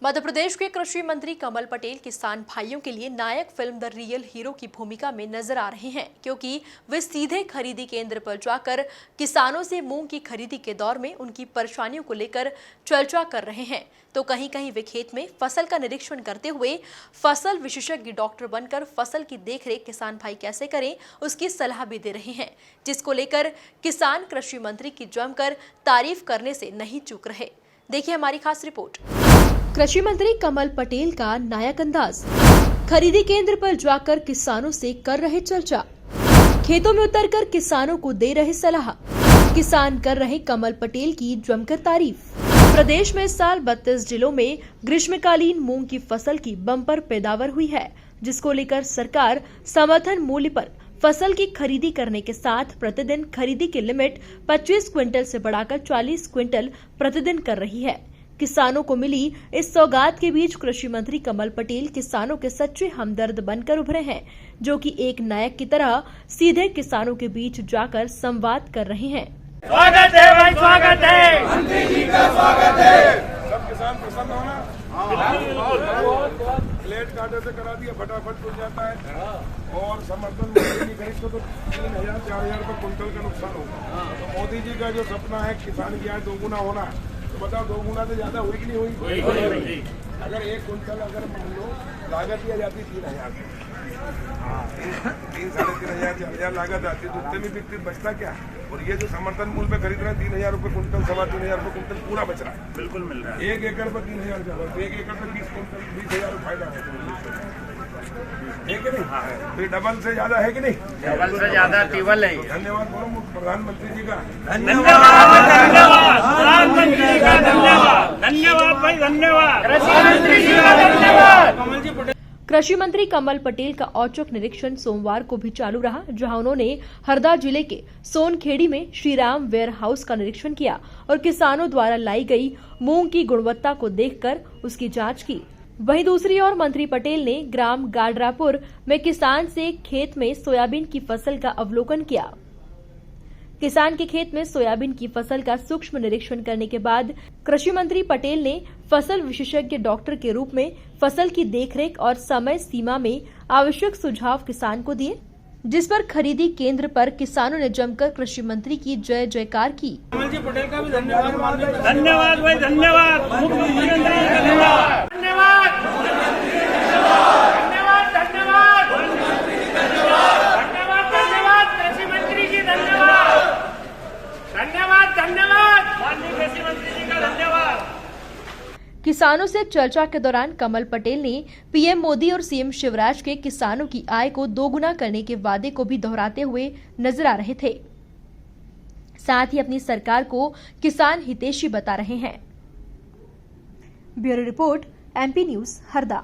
मध्य प्रदेश के कृषि मंत्री कमल पटेल किसान भाइयों के लिए नायक फिल्म द रियल हीरो की भूमिका में नजर आ रहे हैं, क्योंकि वे सीधे खरीदी केंद्र पर जाकर किसानों से मूंग की खरीदी के दौर में उनकी परेशानियों को लेकर चर्चा कर रहे हैं। तो कहीं कहीं वे खेत में फसल का निरीक्षण करते हुए फसल विशेषज्ञ डॉक्टर बनकर फसल की देखरेख किसान भाई कैसे करें उसकी सलाह भी दे रहे हैं, जिसको लेकर किसान कृषि मंत्री की जमकर तारीफ करने से नहीं चूक रहे। देखिए हमारी खास रिपोर्ट। कृषि मंत्री कमल पटेल का नायक अंदाज, खरीदी केंद्र पर जाकर किसानों से कर रहे चर्चा, खेतों में उतरकर किसानों को दे रहे सलाह, किसान कर रहे कमल पटेल की जमकर तारीफ। प्रदेश में इस साल 32 जिलों में ग्रीष्मकालीन मूंग की फसल की बम्पर पैदावार हुई है, जिसको लेकर सरकार समर्थन मूल्य पर फसल की खरीदी करने के साथ प्रतिदिन खरीदी की लिमिट 25 क्विंटल से बढ़ाकर 40 क्विंटल प्रतिदिन कर रही है। किसानों को मिली इस सौगात के बीच कृषि मंत्री कमल पटेल किसानों के सच्चे हमदर्द बनकर उभरे हैं, जो कि एक नायक की तरह सीधे किसानों के बीच जाकर संवाद कर रहे हैं। स्वागत है भाई, स्वागत है, मंत्री जी का स्वागत है। सब किसान प्रसन्न होना, प्लेट काटे से करा दिया, फटाफट खुल जाता है। और समर्थन मूल्य की खरीद को तो 3000-4000 रुपए कुंटल का नुकसान होगा। तो मोदी जी का जो सपना है किसान की आय दोगुना होना, तो बताओ दोगुना से ज्यादा हुई कि नहीं हुई? अगर 1 कुंटल अगर मान लो लागत दिया जाती 3000, 3-3,500 लागत आती तो उतने में बिक्री बचता क्या? और ये जो समर्थन मूल्य पे खरीद रहे हैं 3000 रुपए कुंटल, 3,500 रुपए कुंटल पूरा बच रहा है। बिल्कुल मिल रहा है। 1 एकड़ पर 3000 का, 1 एकड़ पर 20 कुंटल 20,000 फायदा है कि नहीं? तो डबल से ज्यादा है कि नहीं? डबल से ज्यादा टिबल है। धन्यवाद बोलो प्रधानमंत्री जी का। धन्यवाद, धन्यवाद प्रधानमंत्री जी का, धन्यवाद, धन्यवाद भाई, धन्यवाद कृषि मंत्री जी का, धन्यवाद कमल जी पटेल। कृषि मंत्री कमल पटेल का औचक निरीक्षण सोमवार को भी चालू रहा, जहां उन्होंने हरदा जिले के सोनखेड़ी में श्रीराम वेयर हाउस का निरीक्षण किया और किसानों द्वारा लाई गई मूंग की गुणवत्ता को देखकर उसकी जांच की। वहीं दूसरी ओर मंत्री पटेल ने ग्राम गाडरापुर में किसान से खेत में सोयाबीन की फसल का अवलोकन किया। किसान के खेत में सोयाबीन की फसल का सूक्ष्म निरीक्षण करने के बाद कृषि मंत्री पटेल ने फसल विशेषज्ञ डॉक्टर के रूप में फसल की देखरेख और समय सीमा में आवश्यक सुझाव किसान को दिए, जिस पर खरीदी केंद्र पर किसानों ने जमकर कृषि मंत्री की जय जयकार की। कमल जी पटेल का भी धन्यवाद, धन्यवाद भाई, धन्यवाद मुख्यमंत्री, धन्यवाद, धन्यवाद, धन्यवाद, धन्यवाद, धन्यवाद कृषि मंत्री जी, धन्यवाद, धन्यवाद, धन्यवाद माननीय कृषि मंत्री जी का, धन्यवाद। किसानों से चर्चा के दौरान कमल पटेल ने पीएम मोदी और सीएम शिवराज के किसानों की आय को दोगुना करने के वादे को भी दोहराते हुए नजर आ रहे थे। साथ ही अपनी सरकार को किसान हितैषी बता रहे हैं। Bureau report, MP news, Harda.